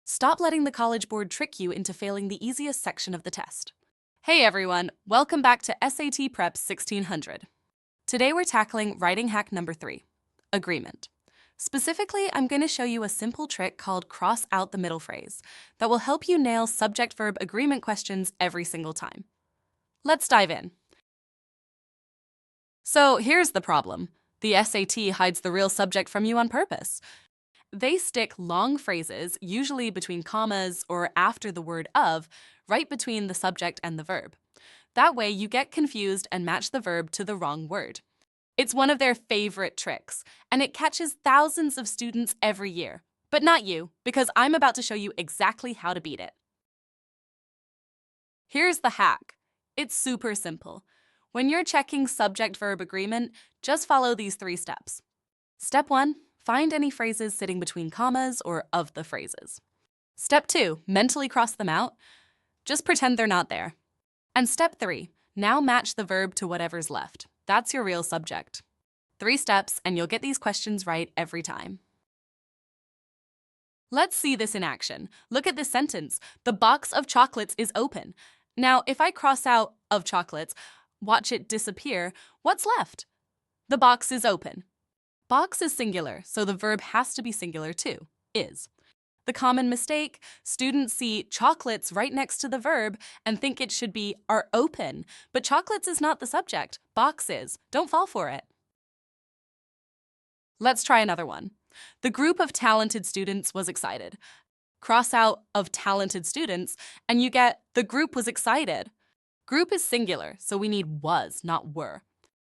Stop letting the College Board trick you into failing the easiest section of the test. Hey everyone, welcome back to SAT Prep 1600. Today we're tackling writing hack number 3, agreement. Specifically, I'm going to show you a simple trick called cross out the middle phrase that will help you nail subject-verb agreement questions every single time. Let's dive in. So here's the problem. The SAT hides the real subject from you on purpose. They stick long phrases, usually between commas or after the word of, right between the subject and the verb. That way you get confused and match the verb to the wrong word. It's one of their favorite tricks, and it catches thousands of students every year. But not you, because I'm about to show you exactly how to beat it. Here's the hack. It's super simple. When you're checking subject-verb agreement, just follow these 3 steps. Step 1. Find any phrases sitting between commas or of the phrases. Step 2, mentally cross them out. Just pretend they're not there. And step 3, now match the verb to whatever's left. That's your real subject. 3 steps and you'll get these questions right every time. Let's see this in action. Look at this sentence. The box of chocolates is open. Now, if I cross out of chocolates, watch it disappear, what's left? The box is open. Box is singular, so the verb has to be singular too, is. The common mistake, students see chocolates right next to the verb and think it should be are open, but chocolates is not the subject, box is. Don't fall for it. Let's try another one. The group of talented students was excited. Cross out of talented students and you get the group was excited. Group is singular, so we need was, not were.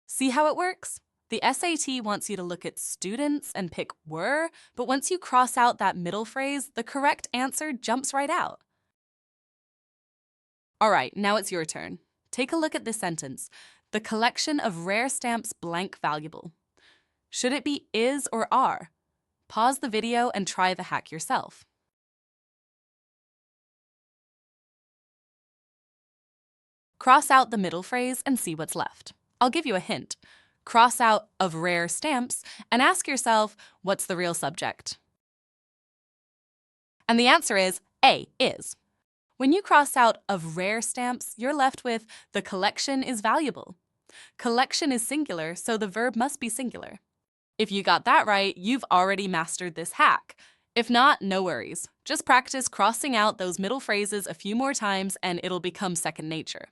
See how it works? The SAT wants you to look at students and pick were, but once you cross out that middle phrase, the correct answer jumps right out. All right, now it's your turn. Take a look at this sentence. The collection of rare stamps blank valuable. Should it be is or are? Pause the video and try the hack yourself. Cross out the middle phrase and see what's left. I'll give you a hint. Cross out of rare stamps and ask yourself, what's the real subject? And the answer is A, is. When you cross out of rare stamps, you're left with the collection is valuable. Collection is singular, so the verb must be singular. If you got that right, you've already mastered this hack. If not, no worries. Just practice crossing out those middle phrases a few more times and it'll become second nature.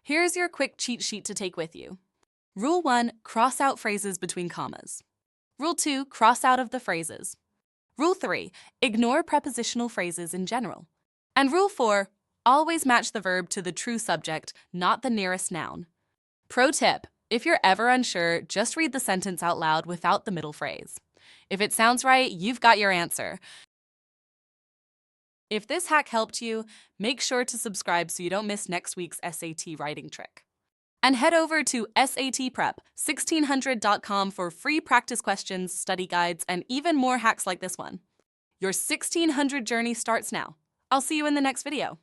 Here's your quick cheat sheet to take with you. Rule 1, cross out phrases between commas. Rule 2, cross out of the phrases. Rule 3, ignore prepositional phrases in general. And Rule 4, always match the verb to the true subject, not the nearest noun. Pro tip, if you're ever unsure, just read the sentence out loud without the middle phrase. If it sounds right, you've got your answer. If this hack helped you, make sure to subscribe so you don't miss next week's SAT writing trick. And head over to satprep1600.com for free practice questions, study guides, and even more hacks like this one. Your 1600 journey starts now. I'll see you in the next video.